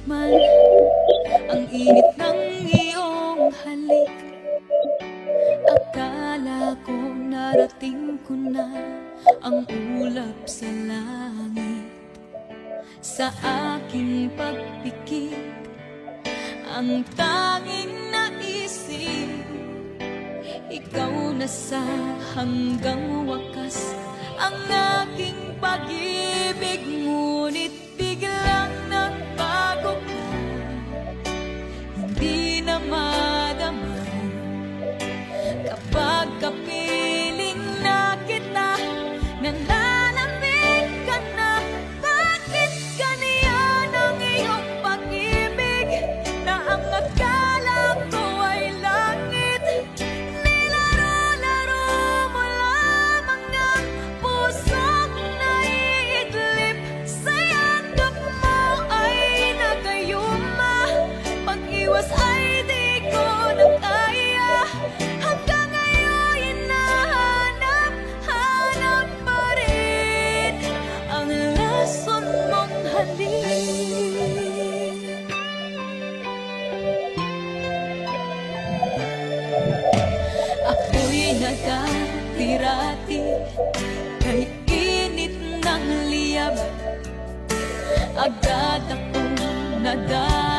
Man, ang init ng iyong halik, akala ko narating ko na ang ulap sa langit. Sa aking pagpikit, ang tanging naisip, ikaw na sa hanggang wakas ang aking pag-ibig. Ngunit biglang nagbago ka, hindi na madama kapag kapiling na kita, nananabik ka na. Bakit ganyan ang iyong pag-ibig, na ang akala ko ay langit? Nilaro-laro mo lamang ang pusong naiidlip. Sa yakap mo ay nagayuma, pag-iwas ay di ko na kaya. Hanggang ngayon hinahanap-hanap pa rin ang lason mong halik. Ako'y nagkatirati kay init ng liyab, agad akong nadal